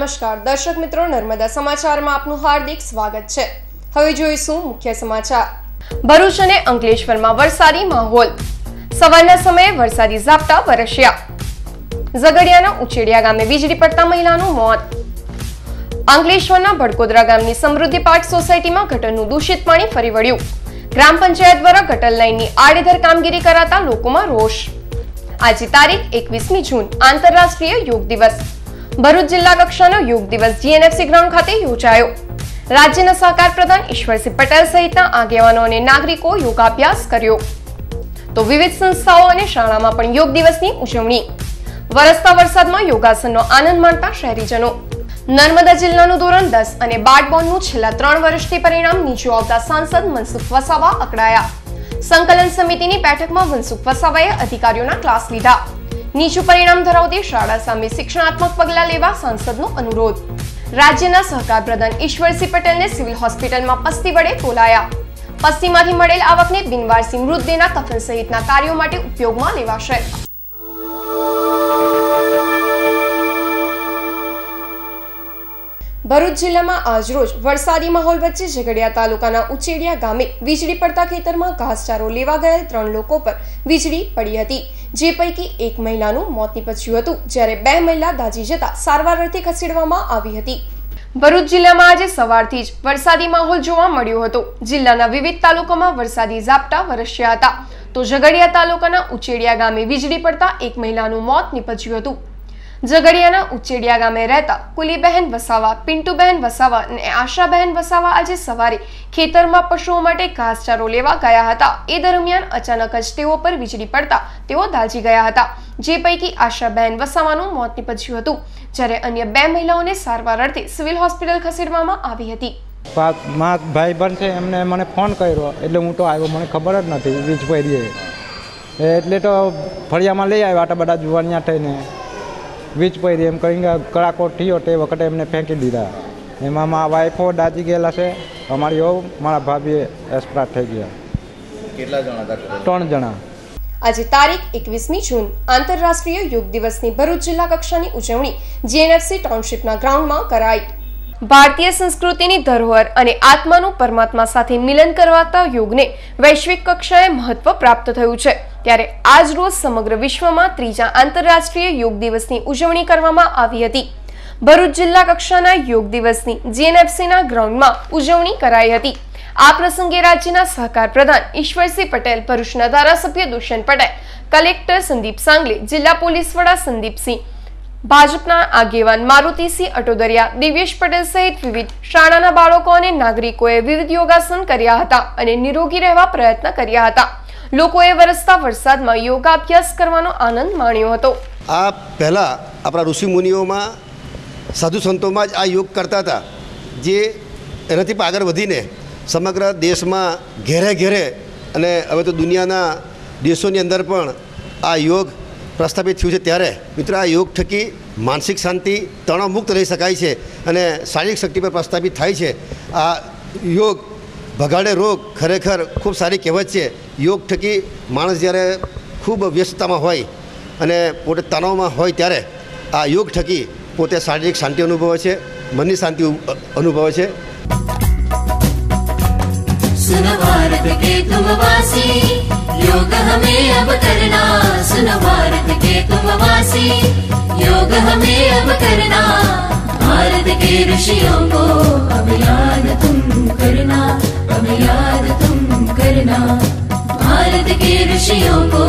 નમસ્કાર દર્શક મિત્રો, નર્મદા સમાચારમાં આપનું હાર્દિક સ્વાગત છે। હવે જોઈશું મુખ્ય સમાચાર। ભરૂચ અને અંકલેશ્વરમાં વરસાદી માહોલ। સવારના સમયે વરસાદી ઝાપટા વરસ્યા। ઝઘડિયાના ઉચેડિયા ગામે વીજળી પડતા મહિલાનું મોત। અંકલેશ્વરના ભડકોદરા ગામની સમૃદ્ધિ પાર્ક સોસાયટીમાં ગટરનું દૂષિત પાણી ફરી વળ્યું। ગ્રામ પંચાયત દ્વારા ગટર લાઇનની આડેધડ કામગીરી કરાતા લોકોમાં રોષ। આજે તારીખ 21મી જૂન આંતરરાષ્ટ્રીય યોગ દિવસ। ભરૂચ જિલ્લા કક્ષાનો યોગ દિવસ જીએનએફસી ગ્રાઉન્ડ ખાતે યોજાયો। રાજ્યના સહકાર પ્રધાન ઈશ્વરસિંહ પટેલ સહિતના આગેવાનો અને નાગરિકો યોગાભ્યાસ કર્યો। તો વિવિધ સંસ્થાઓ અને શાળામાં પણ યોગ દિવસની ઉજવણી। વરસતા વરસાદમાં યોગાસનનો આનંદ માણતા શહેરીજનો। નર્મદા જિલ્લાનું ધોરણ 10 અને 12 બોર્ડનું છેલ્લા 3 વર્ષથી પરિણામ નીચું આવતા સાંસદ મનસુખ વસાવા અકળાયા। સંકલન સમિતિની બેઠકમાં મનસુખ વસાવાએ અધિકારીઓના ક્લાસ લીધા। નીચું પરિણામ ધરાવતી શાળા સામે શિક્ષણાત્મક પગલાં લેવા સાંસદનો અનુરોધ। રાજ્યના સહકાર પ્રધાન ઈશ્વરસિંહ પટેલને સિવિલ હોસ્પિટલમાં પસ્તી વડે તોલાયા। પસ્તીમાંથી મળેલ આવકને બિનવારસી મૃતદેહના કફન સહિતના કાર્યો માટે ઉપયોગમાં લેવાશે। ભરૂચ જિલ્લામાં આજરોજ વરસાદી માહોલ વચ્ચે ઝઘડિયા તાલુકાના ઉચેડિયા ગામે વીજળી પડતા ખેતરમાં ઘાસચારો લેવા ગયેલ 3 લોકો પર વીજળી પડી હતી, જે પૈકી એક મહિલાનું મોત નીપજ્યું હતું, જ્યારે 2 મહિલા દાઝી જતા સારવાર અર્થે ખસેડવામાં આવી હતી। ભરૂચ જિલ્લામાં આજે સવારથી જ વરસાદી માહોલ જોવા મળ્યો હતો। જિલ્લાના વિવિધ તાલુકામાં વરસાદી ઝાપટા વરસ્યા હતા। તો ઝઘડિયા તાલુકાના ઉચેડિયા ગામે વીજળી પડતા એક મહિલાનું મોત નીપજ્યું હતું। ઝઘડિયાના ઉચેડિયા ગામે રહેતા કુલીબહેન વસાવા, પિન્ટુબહેન વસાવા અને આશાબહેન વસાવા આજે સવારે ખેતરમાં પશુઓ માટે ઘાસચારો લેવા ગયા હતા। એ દરમિયાન અચાનક જ તેઓ પર વીજળી પડતા તેઓ દાઝી ગયા હતા, જે પૈકી આશાબહેન વસાવાનું મોત નીપજ્યું હતું, જ્યારે અન્ય 2 મહિલાઓને સારવાર અર્થે સિવિલ હોસ્પિટલ ખસેડવામાં આવી હતી। ભાઈ બન છે, એમને મને ફોન કર્યો એટલે હું તો આવ્યો, મને ખબર જ નથી વીજ પડી એટલે તો ફળિયામાં લઈ આવ્યા હતા બધા જુવાનિયા થઈને। વીજ પડી એમ કરીને કડાકો થયો તે વખતે એમને ફેંકી દીધા। એમાં મારા વાઈફો દાઝી ગયેલા છે, અમારી મારા ભાભી એક્સપાયર થઈ ગયા। કેટલા જણા હતા? 3 જણા। આજે તારીખ 21મી જૂન આંતરરાષ્ટ્રીય યોગ દિવસની ભરૂચ જિલ્લા કક્ષાની ઉજવણી જીએનએફસી ટાઉનશીપના ગ્રાઉન્ડમાં કરાઈ। ભારતીય સંસ્કૃતિની ધરોહર અને આત્માનું પરમાત્મા સાથે મિલન કરવાતા યોગને વૈશ્વિક કક્ષાએ મહત્વ પ્રાપ્ત થયું છે, ત્યારે આજ રોજ સમગ્ર વિશ્વમાં 3જા આંતરરાષ્ટ્રીય યોગ દિવસની ઉજવણી કરવામાં આવી હતી। ભરૂચ જિલ્લા કક્ષાના યોગ દિવસની જીએનએફસીના ગ્રાઉન્ડમાં ઉજવણી કરાઈ હતી। આ પ્રસંગે રાજ્યના સહકાર પ્રધાન ઈશ્વરસિંહ પટેલ, ભરૂચના ધારાસભ્ય દુષ્યંત પટેલ, કલેક્ટર સંદીપ સાંગલે, જિલ્લા પોલીસ વડા સંદીપસિંહ, ભાજપના આગેવાન મારુતિસિંહ અટોદરિયા, દિવ્યેશ પટેલ સહિત વિવિધ શાળાના બાળકો અને નાગરિકોએ વિવિધ યોગાસન કર્યા હતા અને નિરોગી રહેવા પ્રયત્ન કર્યા હતા। લોકોએ વરસતા વરસાદમાં યોગાભ્યાસ કરવાનો આનંદ માણ્યો હતો। આ પહેલા આપણા ઋષિ મુનિઓમાં, સાધુ સંતોમાં જ આ યોગ કરતા હતા, જે એનાથી આગળ વધીને સમગ્ર દેશમાં ઘેરે ઘેરે અને હવે તો દુનિયાના દેશોની અંદર પણ આ યોગ પ્રસ્થાપિત થયું છે। ત્યારે મિત્રો, આ યોગ થકી માનસિક શાંતિ, તણાવ મુક્ત રહી શકાય છે અને શારીરિક શક્તિ પર પ્રસ્થાપિત થાય છે। આ યોગ ભગાડે રોગ ખરેખર ખૂબ સારી કહેવત છે। યોગ થકી માણસ જ્યારે ખૂબ વ્યસ્તતામાં હોય અને પોતે તણાવમાં હોય ત્યારે આ યોગ થકી પોતે શારીરિક શાંતિ અનુભવે છે, મનની શાંતિ અનુભવે છે। सुनो भारत के तुम वासी, योग हमें अब करना। सुनो भारत के तुम वासी, योग हमें अब करना। भारत के ऋषियों को अब याद तुम करना, अब याद तुम करना। भारत के ऋषियों को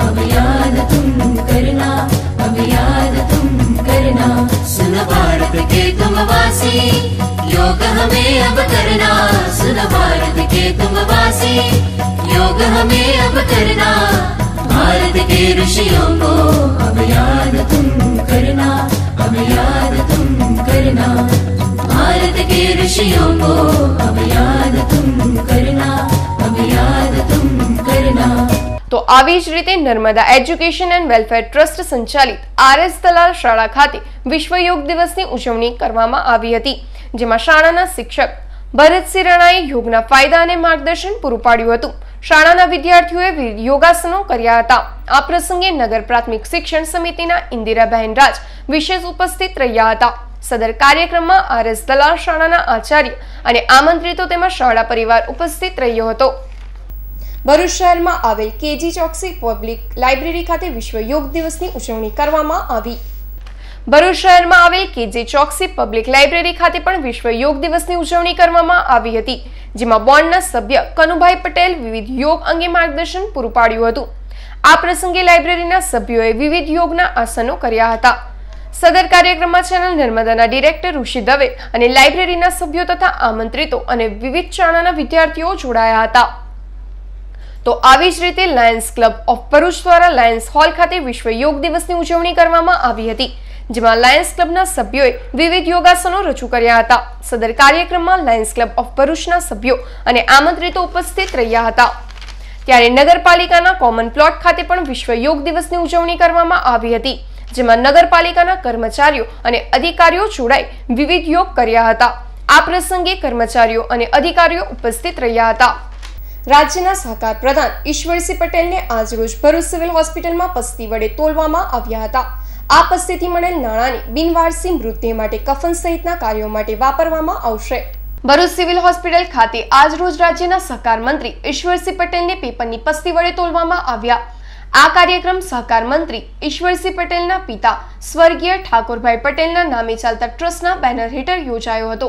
अब याद तुम करना, अब याद तुम करना। सुनो भारत के तुम वासी, योग हमें अब करना। सुनो भारत के तुम वासी, योग हमें अब करना। भारत के ऋषियों को अब याद तुम करना, अब याद तुम करना। भारत के ऋषियों को अब याद तुम करना, अब याद तुम करना। તો આવી જ રીતે Narmada education and welfare trust સંચાલિત આરએસ દલાલ શાળા ખાતે વિશ્વ યોગ દિવસની ઉજવણી કરવામાં આવી હતી, જેમાં શાળાના શિક્ષક ભરતસિંહ રણાએ યોગના ફાયદા અને માર્ગદર્શન પૂરું પાડ્યું હતું। શાળાના વિદ્યાર્થીઓએ વિવિધ યોગાસનો કર્યા હતા। આ પ્રસંગે નગર પ્રાથમિક શિક્ષણ સમિતિના ઇન્દિરાબહેન રાજ વિશેષ ઉપસ્થિત રહ્યા હતા। સદર કાર્યક્રમમાં RS દલાલ શાળાના આચાર્ય અને આમંત્રિતો તેમજ શાળા પરિવાર ઉપસ્થિત રહ્યો હતો. ભરૂચ શહેરમાં આવેલ કેજી ચોકસી પબ્લિક લાઇબ્રેરી ખાતે વિશ્વ યોગ દિવસની ઉજવણી કરવામાં આવી. ભરૂચ શહેરમાં આવેલ કેજી ચોકસી પબ્લિક લાઇબ્રેરી ખાતે પણ વિશ્વ યોગ દિવસની ઉજવણી કરવામાં આવી હતી, જેમાં બોર્ડના સભ્ય કનુભાઈ પટેલ વિવિધ યોગ અંગે માર્ગદર્શન પૂરું પાડ્યું હતું. આ પ્રસંગે લાઇબ્રેરીના સભ્યોએ વિવિધ યોગના આસનો કર્યા હતા. સદર કાર્યક્રમમાં ચેનલ નર્મદાના ડિરેક્ટર ઋષિ દવે અને લાઇબ્રેરીના સભ્યો તથા આમંત્રિતો અને વિવિધ શાળાના વિદ્યાર્થીઓ જોડાયા હતા. તો આવી જ રીતે લાયન્સ ક્લબ ઓફ ભરૂચ દ્વારા લાયન્સ હોલ ખાતે વિશ્વ યોગ દિવસની ઉજવણી કરવામાં આવી હતી, જેમાં લાયન્સ ક્લબના સભ્યોએ વિવિધ યોગાસનો રજૂ કર્યા હતા. સદર કાર્યક્રમમાં લાયન્સ ક્લબ ઓફ ભરૂચના સભ્યો અને આમંત્રિતો ઉપસ્થિત રહ્યા હતા. ત્યારે નગરપાલિકાના કોમન પ્લોટ ખાતે પણ વિશ્વ યોગ દિવસની ઉજવણી કરવામાં આવી હતી, જેમાં નગરપાલિકાના કર્મચારીઓ અને અધિકારીઓ જોડાઈ વિવિધ યોગ કર્યા હતા. આ પ્રસંગે કર્મચારીઓ અને અધિકારીઓ ઉપસ્થિત રહ્યા હતા. રાજ્યના સહકાર પ્રધાન ઈશ્વરસિંહ પટેલને આજરોજ ભરૂચ સિવિલ હોસ્પિટલમાં પસ્તી વડે તોલવામાં આવ્યા હતા. આ પસ્તીથી મળેલ નાણાંની બિનવારસી મૃતદેહ માટે કફન સહિતના કાર્યો માટે વાપરવામાં આવશે. ભરૂચ સિવિલ હોસ્પિટલ ખાતે આજરોજ રાજ્યના સહકાર મંત્રી ઈશ્વરસિંહ પટેલને પેપરની પસ્તી વડે તોલવામાં આવ્યા. આ કાર્યક્રમ સહકાર મંત્રી ઈશ્વરસિંહ પટેલના પિતા સ્વર્ગીય ઠાકોરભાઈ પટેલના નામે ચાલતા ટ્રસ્ટના બેનર હેઠળ યોજાયો હતો.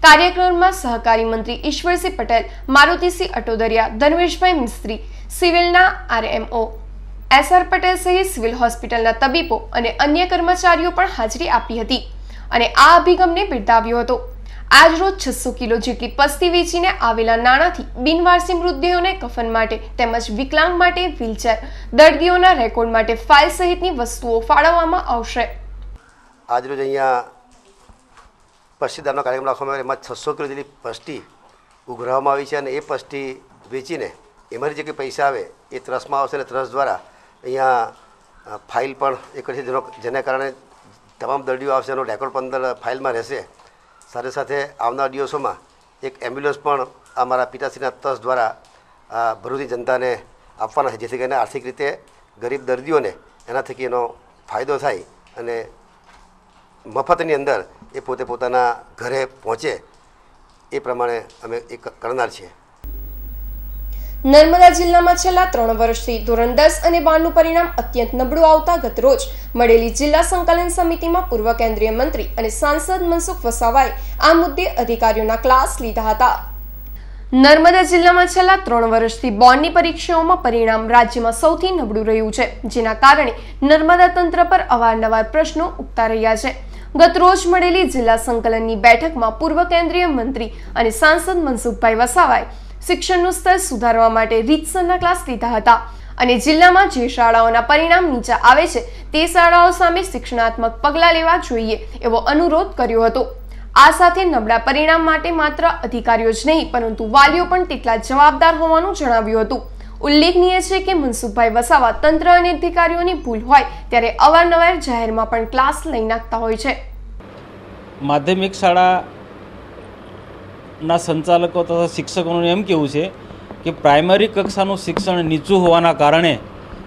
કાર્યક્રમમાં સહકારી મંત્રી ઈશ્વરસિંહ પટેલ, મારુતિસિંહ અટોદરિયા, ધર્મેશભાઈ મિસ્ત્રી, સિવિલના RMO SR પટેલ સહિત સિવિલ હોસ્પિટલના તબીબો અને અન્ય કર્મચારીઓ પણ હાજરી આપી હતી અને આ અભિગમને બિરદાવ્યો હતો. આજરોજ 600 કિલો જેટલી પસ્તી વેચીને આવેલા નાણાંથી બિનવારસી મૃતદેહોને કફન માટે તેમજ વિકલાંગ માટે વ્હીલચેર, દર્દીઓના રેકોર્ડ માટે ફાઇલ સહિતની વસ્તુઓ ફાળવવામાં આવશે. આજરોજ અહીંયા પસ્તીદાનનો કાર્યક્રમ રાખવામાં આવ્યો. એમાં 600 કિલો જેટલી પસ્તી ઉઘરાવવામાં આવી છે અને એ પસ્તી વેચીને એમાંથી જે કંઈ પૈસા આવે એ ટ્રસ્ટમાં આવશે અને ટ્રસ્ટ દ્વારા અહીંયા ફાઇલ પણ એક છે, જેના કારણે તમામ દર્દીઓ આવશે એનો રેકોર્ડ પણ અંદર ફાઇલમાં રહેશે. સાથે સાથે આવનાર દિવસોમાં એક એમ્બ્યુલન્સ પણ અમારા પિતાશ્રીના ટ્રસ્ટ દ્વારા ભરૂચની જનતાને આપવાના છે, જેથી કરીને આર્થિક રીતે ગરીબ દર્દીઓને એના થકી એનો ફાયદો થાય અને મફતની અંદર એ પોતે પોતાના ઘરે પહોંચે એ પ્રમાણે અમે એ કરનાર છીએ. નર્મદા જિલ્લામાં છેલ્લા 3 વર્ષથી ધોરણ 10 અને 12નું પરિણામ અત્યંત નબળું આવતા ગતરોજ મળેલી જિલ્લા સંકલન સમિતિમાં પૂર્વ કેન્દ્રીય મંત્રી અને સાંસદ મનસુખ વસાવાએ આ મુદ્દે અધિકારીઓના ક્લાસ લીધા હતા. નર્મદા જિલ્લામાં છેલ્લા 3 વર્ષથી બોર્ડની પરીક્ષાઓમાં પરિણામ રાજ્યમાં સૌથી નબળું રહ્યું છે, જેના કારણે નર્મદા તંત્ર પર અવારનવાર પ્રશ્નો ઉઠતા રહ્યા છે. ગતરોજ મળેલી જિલ્લા સંકલનની બેઠકમાં પૂર્વ કેન્દ્રીય મંત્રી અને સાંસદ મનસુખભાઈ વસાવાએ શિક્ષણનું સ્તર સુધારવા માટે રીતસરના ક્લાસ લીધા હતા અને જિલ્લામાં જે શાળાઓના પરિણામ નીચા આવે છે તે શાળાઓ સામે શિક્ષણાત્મક પગલાં લેવા જોઈએ એવો અનુરોધ કર્યો હતો. આ સાથે નબળા પરિણામ માટે માત્ર અધિકારીઓ જ નહીં પરંતુ વાલીઓ પણ તેટલા જવાબદાર હોવાનું જણાવ્યું હતું. ઉલ્લેખનીય છે કે મનસુખભાઈ વસાવા તંત્ર અને અધિકારીઓની ભૂલ હોય ત્યારે અવારનવાર જાહેરમાં પણ ક્લાસ લઈ નાખતા હોય છે. માધ્યમિક શાળાના સંચાલકો તથા શિક્ષકોનું એમ કહેવું છે કે પ્રાઇમરી કક્ષાનું શિક્ષણ નીચું હોવાના કારણે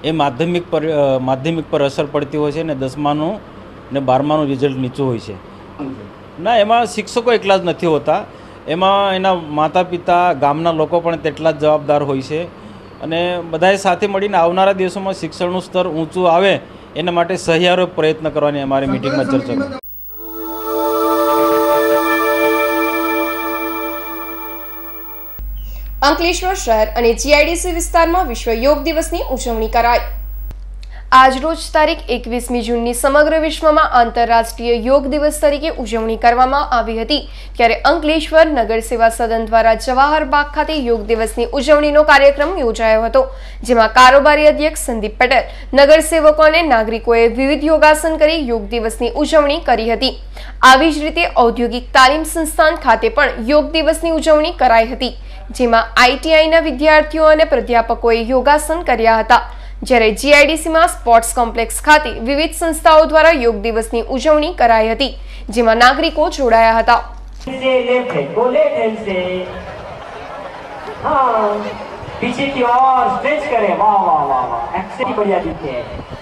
એ માધ્યમિક પર અસર પડતી હોય છે અને 10માનું ને 12માનું રિઝલ્ટ નીચું હોય છે. ના, એમાં શિક્ષકો એકલા જ નથી હોતા, એમાં એના માતા પિતા, ગામના લોકો પણ તેટલા જ જવાબદાર હોય છે અને બધાએ સાથે મળીને આવનારા દિવસોમાં શિક્ષણનું સ્તર ઊંચું આવે એના માટે સહિયારો પ્રયત્ન કરવાની અમારી મિટિંગમાં ચર્ચા કરી. અંકલેશ્વર શહેર અને GIDC વિસ્તારમાં વિશ્વ યોગ દિવસની ઉજવણી કરાઈ. આજરોજ તારીખ 21મી જૂનની સમગ્ર વિશ્વમાં આંતરરાષ્ટ્રીય યોગ દિવસ તરીકે ઉજવણી કરવામાં આવી હતી, ત્યારે અંકલેશ્વર નગર સેવા સદન દ્વારા જવાહર બાગ ખાતે યોગ દિવસની ઉજવણીનો કાર્યક્રમ યોજાયો હતો, જેમાં કારોબારી અધ્યક્ષ સંદીપ પટેલ, નગરસેવકો અને નાગરિકોએ વિવિધ યોગાસન કરી યોગ દિવસની ઉજવણી કરી હતી. આવી જ રીતે ઔદ્યોગિક તાલીમ સંસ્થાન ખાતે પણ યોગ દિવસની ઉજવણી કરાઈ હતી, જેમાં ITIના વિદ્યાર્થીઓ અને પ્રાધ્યાપકોએ યોગાસન કર્યા હતા. જ્યારે GIDCમાં સ્પોર્ટ્સ કોમ્પ્લેક્સ ખાતે વિવિધ સંસ્થાઓ દ્વારા યોગ દિવસની ઉજવણી કરાઈ હતી, જેમાં નાગરિકો જોડાયા હતા. पीछे की ओर स्ट्रेच करें, वाह वाह वाह वाह, एक्चुअली बढ़िया दिखे.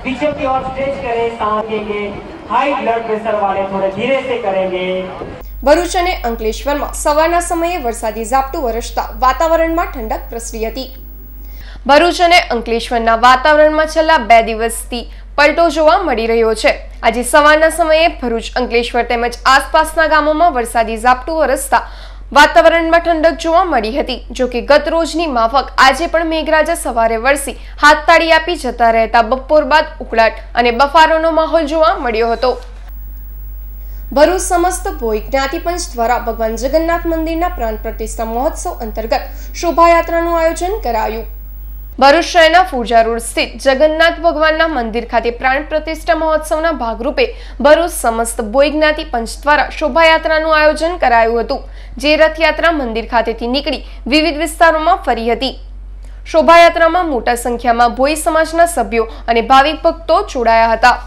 पीछे की ओर स्ट्रेच करें, सांस लेंगे, हाई ब्लड प्रेशर वाले थोड़े धीरे से करेंगे। ભરૂચ અને અંકલેશ્વરમાં સવારના સમયે વરસાદી ઝાપટું વરસતા વાતાવરણમાં ઠંડક પ્રસરી હતી. ભરૂચ અને અંકલેશ્વરના વાતાવરણમાં છેલ્લા 2 દિવસથી પલટો જોવા મળી રહ્યો છે. આજે સવારના સમયે ભરૂચ, અંકલેશ્વર તેમજ આસપાસના ગામોમાં વરસાદી ઝાપટું વરસતા વાતાવરણમાં ઠંડક જોવા મળી હતી. જો કે ગત રોજની માફક આજે પણ મેઘરાજા સવારે વરસી હાથતાળી આપી જતા રહેતા બપોર બાદ ઉકળાટ અને બફારોનો માહોલ જોવા મળ્યો હતો. ભરૂચ સમસ્ત ભોઈ જ્ઞાતિ પંચ દ્વારા ભગવાન જગન્નાથ મંદિરના પ્રાણ પ્રતિષ્ઠા મહોત્સવ અંતર્ગત શોભાયાત્રાનું આયોજન કરાયું. ભરૂચ શહેરના ફુરજા રોડ સ્થિત જગન્નાથ ભગવાનના મંદિર ખાતે પ્રાણ પ્રતિષ્ઠા મહોત્સવના ભાગરૂપે ભરૂચ સમસ્ત ભોઈ જ્ઞાતિ પંચ દ્વારા શોભાયાત્રાનું આયોજન કરાયું હતું. જે રથયાત્રા મંદિર ખાતેથી નીકળી વિવિધ વિસ્તારોમાં ફરી હતી. શોભાયાત્રામાં મોટા સંખ્યામાં ભોઈ સમાજના સભ્યો અને ભાવિક ભક્તો જોડાયા હતા.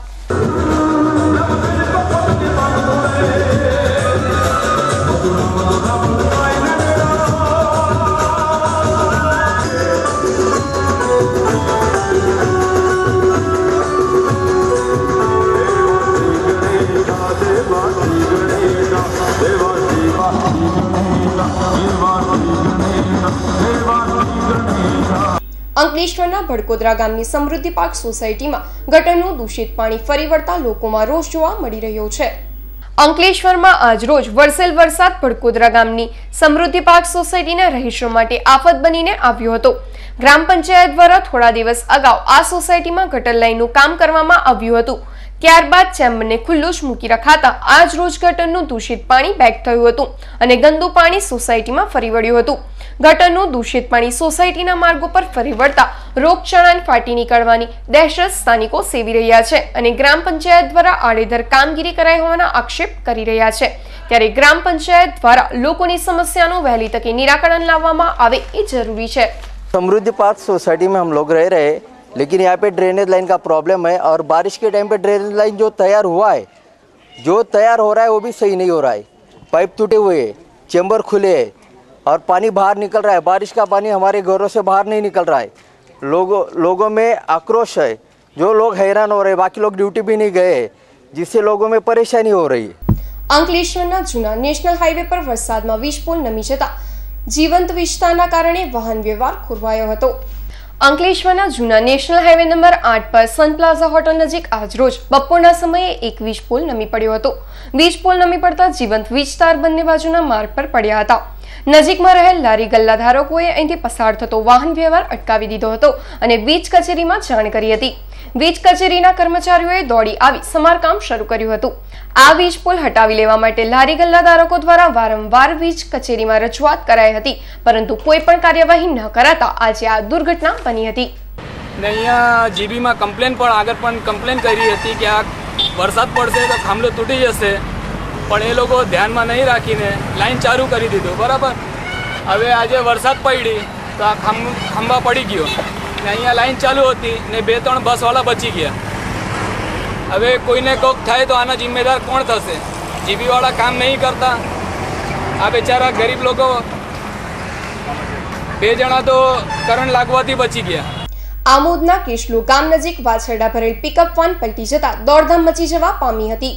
અંકલેશ્વરના ભડકોદરા ગામની સમૃદ્ધિ પાર્ક સોસાયટીમાં ગટરનું દૂષિત પાણી ફરી વળતા લોકોમાં રોષ જોવા મળી રહ્યો છે. અંકલેશ્વરમાં આજરોજ વરસેલ વરસાદ ભડકોદરા ગામની સમૃદ્ધિ પાર્ક સોસાયટીના રહીશો માટે આફત બનીને આવ્યો હતો. ગ્રામ પંચાયત દ્વારા થોડા દિવસ અગાઉ આ સોસાયટીમાં ગટર લાઈનનું કામ કરવામાં આવ્યું હતું. ત્યારબાદ ચેમ્બરને ખુલ્લું જ મૂકી રખાતા આજ રોજ ગટરનું દૂષિત પાણી બેક થયું હતું અને ગંદુ પાણી સોસાયટીમાં ફરી વળ્યું હતું. ગટરનું દૂષિત પાણી સોસાયટીના માર્ગો પર ફરી વળતા રોગચાળાની ફાટી નીકળવાની દહેશત સ્થાનિકો સેવી રહ્યા છે અને ગ્રામ પંચાયત દ્વારા આડેધડ કામગીરી કરાઈ હોવાના આક્ષેપ કરી રહ્યા છે. ત્યારે ગ્રામ પંચાયત દ્વારા લોકોની સમસ્યાનું વહેલી તકે નિરાકરણ લાવવામાં આવે એ જરૂરી છે. समृद्धि पार्क सोसाइटी में हम लोग रह रहे हैं, लेकिन यहाँ पे ड्रेनेज लाइन का प्रॉब्लम है और बारिश के टाइम पे ड्रेनेज लाइन जो तैयार हुआ है, जो तैयार हो रहा है वो भी सही नहीं हो रहा है. पाइप टूटे हुए हैं, चैम्बर खुले हैं और पानी बाहर निकल रहा है. बारिश का पानी हमारे घरों से बाहर नहीं निकल रहा है. लोगों में आक्रोश है. जो लोग हैरान हो रहे हैं, बाकी लोग ड्यूटी भी नहीं गए, जिससे लोगों में परेशानी हो रही है. અંકલેશ્વરના જૂના નેશનલ હાઈવે પર વરસાદમાં વીજ પોલ નમી જતા જીવંત વીજતાના કારણે વાહન વ્યવહાર ખોરવાયો હતો. અંકલેશ્વરના જૂના નેશનલ હાઈવે નંબર 8 પર સન પ્લાઝા હોટલ નજીક આજરોજ બપોરના સમયે એક વીજ પોલ નમી પડ્યો હતો. વીજ પોલ નમી પડતા જીવંત વીજ તાર બંને બાજુના માર્ગ પર પડ્યા હતા. નજીકમાં રહેલ લારી ગલ્લા ધારકોએ અહીંથી પસાર થતો વાહન વ્યવહાર અટકાવી દીધો હતો અને વીજ કચેરીમાં જાણ કરી હતી. વીજ કચેરીના કર્મચારીઓએ દોડી આવી સમારકામ શરૂ કર્યું હતું. આ વીજ પોલ હટાવી લેવા માટે લારી ગલ્લા ધારકો દ્વારા વારંવાર વીજ કચેરીમાં રજૂઆત કરાઈ હતી, પરંતુ કોઈ પણ કાર્યવાહી ન કરાતા આજે આ દુર્ઘટના બની હતી. અહીંયા જીબીમાં કમ્પ્લેન પણ આગળ પણ કમ્પ્લેન કરી હતી કે આ વરસાદ પડશે તો થાંભલો તૂટી જશે, પણ એ લોકો ધ્યાનમાં નહીં રાખીને લાઈન ચાલુ કરી દીધું. બરાબર, હવે આજે વરસાદ પડી તો આ ખંભા પડી ગયો ને અહીંયા લાઈન ચાલુ હતી ને 2-3 બસવાળા બચી ગયા. હવે કોઈને કોક થાય તો આના જિમ્મેદાર કોણ થશે? જીબીવાળા કામ નહીં કરતા. આ બેચારા ગરીબ લોકો 2 જણા તો કરંટ લાગવાથી બચી ગયા. આમોદના કેશલો ગામ નજીક વાછરડા ભરેલ પિકઅપ વાન પલટી જતા દોડધામ મચી જવા પામી હતી.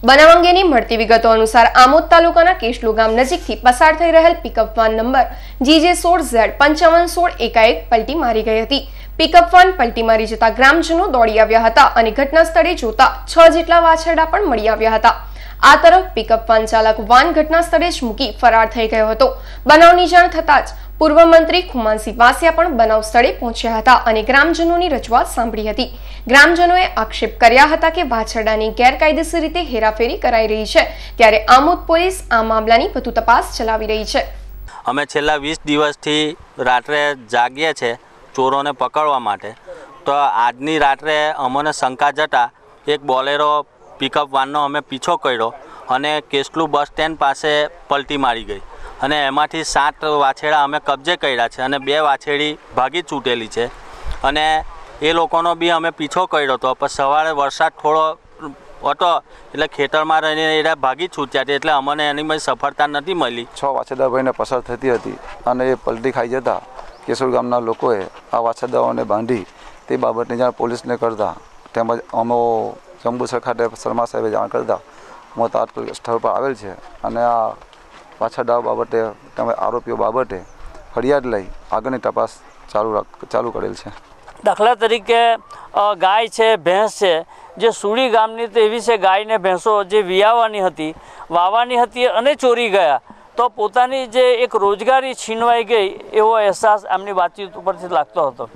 બનાવ અંગેની મળતી વિગતો અનુસાર આમોદ તાલુકાના કેશલો ગામ નજીકથી પસાર થઈ રહેલ પિકઅપ વાન નંબર GJ16Z5516 એકાએક પલટી મારી ગઈ હતી. પિકઅપ વાન પલટી મારી જતા ગ્રામજનો દોડી આવ્યા હતા અને ઘટના સ્થળે જોતા 6 જેટલા વાછરડા પણ મળી આવ્યા હતા. આ તરફ પિકઅપ વાન ચાલક વાન ઘટના સ્થળે જ મૂકી ફરાર થઈ ગયો હતો. બનાવની જાણ થતાં જ પૂર્વ મંત્રી ખુમાનસિંહ વાસિયા પણ બનાવ સ્થળે પહોંચ્યા હતા અને ગ્રામજનોની રજૂઆત સાંભળી હતી. ગ્રામજનોએ આક્ષેપ કર્યા હતા કે વાછરડાની ગેરકાયદેસર રીતે હેરાફેરી કરાઈ રહી છે, ત્યારે આમોદ પોલીસ આ મામલાની વધુ તપાસ ચલાવી રહી છે. અમે છેલ્લા 20 દિવસથી રાત્રે જાગીએ છે ચોરોને પકડવા માટે. તો આજની રાત્રે અમને શંકા જતા એક બોલેરો પિકઅપ વાનનો અમે પીછો કર્યો અને કેસલું બસ સ્ટેન્ડ પાસે પલટી મારી ગઈ અને એમાંથી 7 વાછેડા અમે કબજે કર્યા છે અને 2 વાછેડી ભાગી છૂટેલી છે. અને એ લોકોનો બી અમે પીછો કર્યો હતો, પણ સવારે વરસાદ થોડો હતો એટલે ખેતરમાં રહીને એ ભાગી છૂટ્યા હતી, એટલે અમને એની સફળતા નથી મળી. 6 વાછરડા ભાઈને પસાર થતી હતી અને એ પલટી ખાઈ જતા કેશોર ગામના લોકોએ આ વાછરડાઓને બાંધી તે બાબતની જાણ પોલીસને કરતા તેમજ અમો જંબુસર ખાતે શર્મા સાહેબે જાણ કરતા હું તાત્કાલિક સ્થળ પર આવેલ છે અને આ પાછા દાવ બાબતે તમે આરોપીઓ બાબતે ફરિયાદ લઈ આગળની તપાસ ચાલુ કરેલ છે. દાખલા તરીકે ગાય છે, ભેંસ છે, જે સુડી ગામની તો એવી છે ગાય ને ભેંસો જે વિયાવાની હતી, વાવવાની હતી અને ચોરી ગયા, તો પોતાની જે એક રોજગારી છીનવાઈ ગઈ એવો અહેસાસ આમની વાતચીત ઉપરથી લાગતો હતો.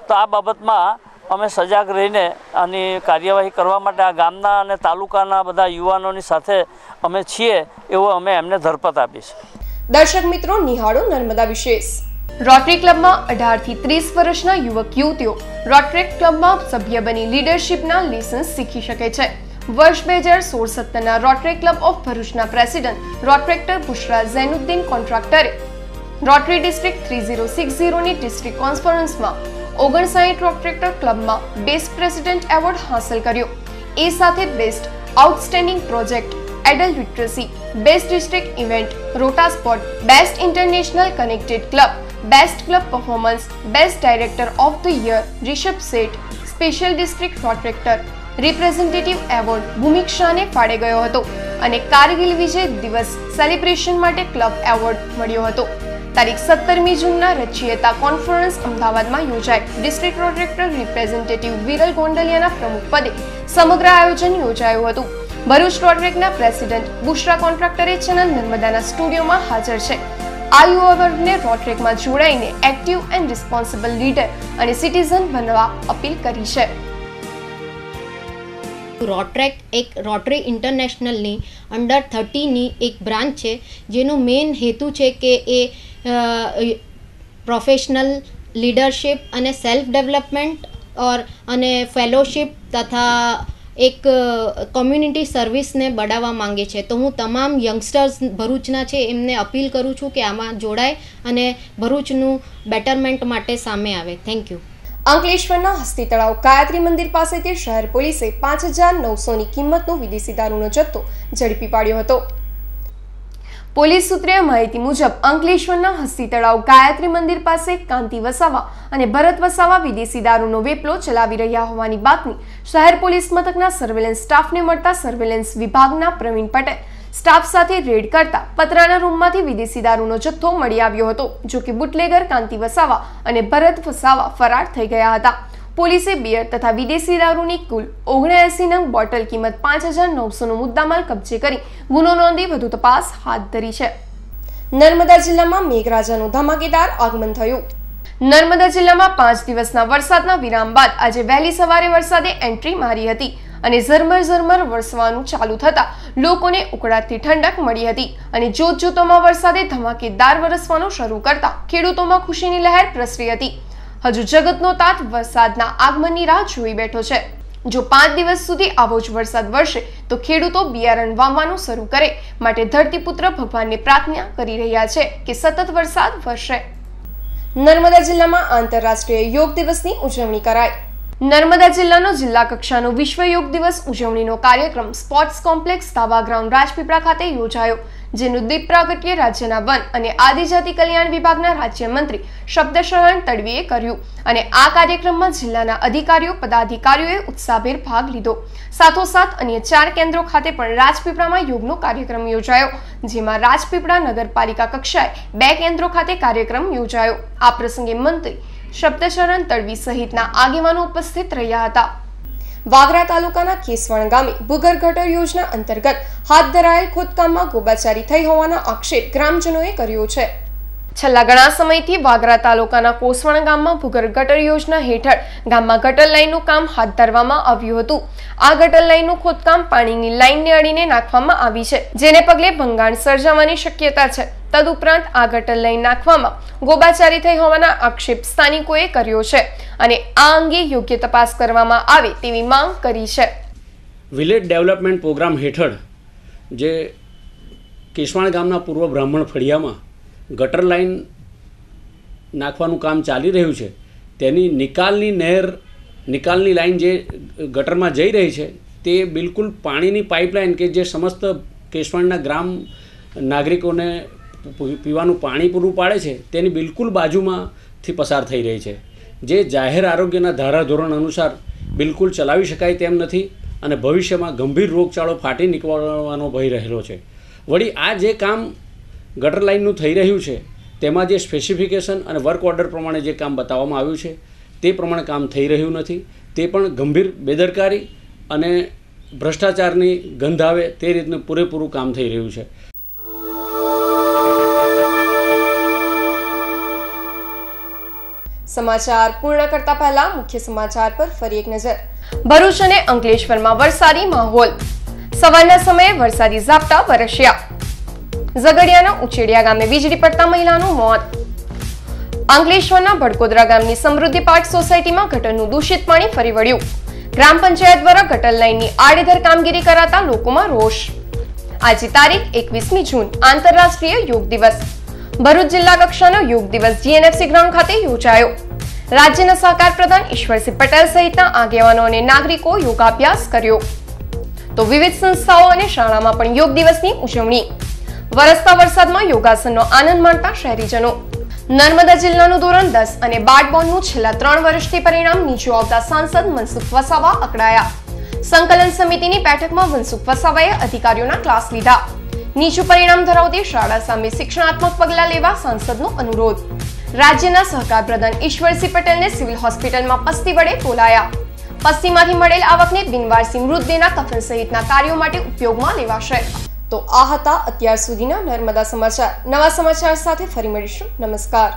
તો આ બાબતમાં અમે સજાગ રહીને આની કાર્યવાહી કરવા માટે આ ગામના અને તાલુકાના બધા યુવાનોની સાથે અમે છીએ એવો અમે એમને ધરપત આપી છે. દર્શક મિત્રો, નિહાળો નર્મદા વિશેષ. રોટરી ક્લબમાં 18 થી 30 વર્ષના યુવક યુવતીઓ રોટરી ક્લબમાં સભ્ય બની લીડરશિપના લેસન્સ શીખી શકે છે. વર્ષ 2016-17ના રોટરી ક્લબ ઓફ ભરૂચના પ્રેસિડેન્ટ રોટરેક્ટર બુશરા ઝૈનુદ્દીન કોન્ટ્રાક્ટરે રોટરી ડિસ્ટ્રિક્ટ 3060ની ડિસ્ટ્રિક્ટ કોન્ફરન્સમાં 59 રોટરેક્ટર ક્લબમાં બેસ્ટ પ્રેસિડેન્ટ એવોર્ડ હાંસલ કર્યો. એ સાથે best outstanding project, adult literacy, best district event, rota sport, best international connected club, best club performance, best director of the year Rishabh Sheth, special district rotaractor representative award Bhumik શાહને ફાળે ગયો હતો અને કારગિલ વિજય દિવસ સેલિબ્રેશન માટે ક્લબ એવોર્ડ મળ્યો હતો. તારીખ 17મી જૂનના રચયિતા કોન્ફરન્સ અમદાવાદમાં યોજાઈ. ડિસ્ટ્રિક્ટ રોટરેક્ટર રિપ્રેઝેન્ટેટિવ વિરલ ગોંડલિયાના પ્રમુખ પદે સમગ્ર આયોજન યોજાયું હતું. ભરૂચ રોટરેકના પ્રેસિડેન્ટ બુશરા કોન્ટ્રાક્ટરે ચેનલ નર્મદાના સ્ટુડિયોમાં હાજર છે. આ યુવા વર્ગને રોટરેકમાં જોડાઈને એક્ટિવ એન્ડ રિસ્પોન્સિબલ લીડર અને સિટીઝન બનવા અપીલ કરી છે. રોટરેક એક રોટરી ઇન્ટરનેશનલની અંડર 30ની એક બ્રાન્ચ છે, જેનો મેઇન હેતુ છે કે એ પ્રોફેશનલ લીડરશિપ અને સેલ્ફ ડેવલપમેન્ટ અને ફેલોશિપ તથા એક કોમ્યુનિટી સર્વિસને બઢાવવા માંગે છે. તો હું તમામ યંગસ્ટર્સ ભરૂચના છે એમને અપીલ કરું છું કે આમાં જોડાય અને ભરૂચનું બેટરમેન્ટ માટે સામે આવે. Thank you. અંકલેશ્વરના હસ્તી તળાવ ગાયત્રી મંદિર પાસેથી શહેર પોલીસે 5900ની કિંમતનો વિદેશી દારૂનો જથ્થો ઝડપી પાડ્યો હતો. પોલીસ સૂત્રોએ માહિતી મુજબ અંકલેશ્વરના હસ્તી તળાવ ગાયત્રી મંદિર પાસે કાંતિ વસાવા અને ભરત વસાવા વિદેશી દારૂનો વેપલો ચલાવી રહ્યા હોવાની બાતમી શહેર પોલીસ મથકના સર્વેલન્સ સ્ટાફને મળતા સર્વેલન્સ વિભાગના પ્રવીણ પટેલ સ્ટાફ સાથે રેડ કરતા પતરાના રૂમમાંથી વિદેશી દારૂનો જથ્થો મળી આવ્યો હતો. જો કે બુટલેગર કાંતિ વસાવા અને ભરત વસાવા ફરાર થઈ ગયા હતા. પોલીસે બિયર તથા વિદેશી દારૂની કુલ 79 નંગ બોટલ કિંમત 5900નો મુદ્દામાલ કબજે કરી ગુનો નોંધી વધુ તપાસ હાથ ધરી છે. નર્મદા જિલ્લામાં મેઘરાજાનું ધમાકેદાર આગમન થયું. નર્મદા જિલ્લામાં 5 દિવસના વરસાદના વિરામ બાદ આજે વહેલી સવારે વરસાદે એન્ટ્રી મારી હતી અને ઝરમર વરસવાનું ચાલુ થતા લોકોને ઉકળાટથી ઠંડક મળી હતી અને જોતજોતામાં વરસાદે ધમાકેદાર વરસવાનું શરૂ કરતા ખેડૂતોમાં ખુશીની લહેર પ્રસરી હતી. હજુ જગતનો તાત વરસાદના આગમનની રાહ જોઈ બેઠો છે. જો 5 દિવસ સુધી આવો જ વરસાદ વરસે તો ખેડૂતો બિયારણ વાવવાનું શરૂ કરે માટે ધરતીપુત્ર ભગવાનને પ્રાર્થના કરી રહ્યા છે કે સતત વરસાદ વરસે. નર્મદા જિલ્લામાં આંતરરાષ્ટ્રીય યોગ દિવસની ઉજવણી કરાઈ. નર્મદા જિલ્લાનો જિલ્લા કક્ષાનો વિશ્વ યોગ દિવસ ઉજવણીનો કાર્યક્રમ સ્પોર્ટ્સ કોમ્પ્લેક્સ તાવા ગ્રાઉન્ડ રાજપીપળા ખાતે યોજાયો, જેનું દીપ પ્રાગટ્ય રાજ્યના વન અને આદિજાતિ કલ્યાણ વિભાગના રાજ્યમંત્રી શબ્દશરણ તડવીએ કર્યું અને આ કાર્યક્રમમાં જિલ્લાના અધિકારીઓ પદાધિકારીઓએ ઉત્સાહભેર ભાગ લીધો. સાથોસાથ અન્ય 4 કેન્દ્રો ખાતે પણ રાજપીપળામાં યોગનો કાર્યક્રમ યોજાયો, જેમાં રાજપીપળા નગરપાલિકા કક્ષાએ 2 કેન્દ્રો ખાતે કાર્યક્રમ યોજાયો. આ પ્રસંગે મંત્રી શબ્દશરણ તડવી સહિતના આગેવાનો ઉપસ્થિત રહ્યા હતા. વાગરા તાલુકાના કેસવણ ગામે ભૂગર્ભ ગટર યોજના અંતર્ગત હાથ ધરાયેલ ખોદકામમાં ગોબાચારી થઈ હોવાના આક્ષેપ ગ્રામજનોએ કર્યો છે. છેલ્લા ઘણા સમયથી વાગરા તાલુકાના કોસવણ ગામમાં ભૂગર્ભ ગટર યોજના હેઠળ ગામમાં ગટર લાઇનનું કામ હાથ ધરવામાં આવ્યું હતું. આ ગટર લાઇનનું ખોદકામ પાણીની લાઇનને અડીને નાખવામાં આવી છે, જેને પગલે ભંગાણ સર્જાવાની શક્યતા છે. તદુપરાંત આ ગટર લાઇન નાખવામાં ગોબાચારી થઈ હોવાના આક્ષેપ સ્થાનિકોએ કર્યો છે અને આ અંગે યોગ્ય તપાસ કરવામાં આવે તેવી માંગ કરી છે. વિલેજ ડેવલપમેન્ટ પ્રોગ્રામ હેઠળ જે કેસવાણ ગામના પૂર્વ બ્રાહ્મણ ફળિયામાં ગટર લાઇન નાખવાનું કામ ચાલી રહ્યું છે, તેની નિકાલની લાઇન જે ગટરમાં જઈ રહી છે તે બિલકુલ પાણીની પાઇપલાઇન કે જે સમસ્ત કેસવાણના ગ્રામ નાગરિકોને પીવાનું પાણી પૂરું પાડે છે તેની બિલકુલ બાજુમાંથી પસાર થઈ રહી છે, જે જાહેર આરોગ્યના ધારાધોરણ અનુસાર બિલકુલ ચલાવી શકાય તેમ નથી અને ભવિષ્યમાં ગંભીર રોગચાળો ફાટી નીકળવાનો ભય રહેલો છે. વળી આ જે કામ ગટર લાઇનનું થઈ રહ્યું છે તેમાં જે સ્પેસિફિકેશન અને વર્ક ઓર્ડર પ્રમાણે જે કામ બતાવવામાં આવ્યું છે તે પ્રમાણે કામ થઈ રહ્યું નથી. તે પણ ગંભીર બેદરકારી અને ભ્રષ્ટાચારની ગંધ આવે તે રીતનું પૂરેપૂરું કામ થઈ રહ્યું છે. સમાચાર પૂર્ણ કરતા પહેલા મુખ્ય સમાચાર પર ફરી એક નજર. ભરૂચ અને અંકલેશ્વરમાં વરસાદી માહોલ. સવારના સમયે વરસાદી ઝાપટા વરસ્યા. ઝઘડિયાના ઉચેડિયા ગામે વીજળી પડતા મહિલાનું મોત. અંકલેશ્વરના ભડકોદરા ગામની સમૃદ્ધિ પાર્ક સોસાયટીમાં ગટરનું દૂષિત પાણી ફરી વળ્યું. ગ્રામ પંચાયત દ્વારા ગટર લાઇનની આડેધડ કામગીરી કરાતા લોકોમાં રોષ. આજે તારીખ 21મી જૂન આંતરરાષ્ટ્રીય યોગ દિવસ. ભરૂચ જિલ્લા કક્ષાનો યોગ દિવસ જીએનએફસી ગ્રાઉન્ડ ખાતે યોજાયો. રાજ્યના સહકાર પ્રધાન ઈશ્વરસિંહ પટેલ સહિતના આગેવાનો અને નાગરિકો યોગાભ્યાસ કર્યો. તો વિવિધ સંસ્થાઓ અને શાળામાં પણ યોગ દિવસની ઉજવણી. વરસતા વરસાદમાં યોગાસનનો આનંદ માણતા શહેરીજનો. નર્મદા જિલ્લાનું ધોરણ 10 અને 12 બોર્ડનું છેલ્લા 3 વર્ષથી પરિણામ નીચું આવતા સાંસદ મનસુખ વસાવા અકળાયા. સંકલન સમિતિની બેઠકમાં મનસુખ વસાવાએ અધિકારીઓના ક્લાસ લીધા. નીચું પરિણામ ધરાવતી શાળા સામે શિક્ષણાત્મક પગલાં લેવા સાંસદનો અનુરોધ. રાજ્યના સહકાર પ્રધાન ઈશ્વરસિંહ પટેલને સિવિલ હોસ્પિટલમાં પસ્તી વડે બોલાયા. પસ્તીમાંથી મળેલ આવકને બિનવારસી મૃતદેહના કફન સહિતના કાર્યો માટે ઉપયોગમાં લેવાશે. તો આ હતા અત્યાર સુધીના નર્મદા સમાચાર. નવા સમાચાર સાથે ફરી મળીશું. નમસ્કાર.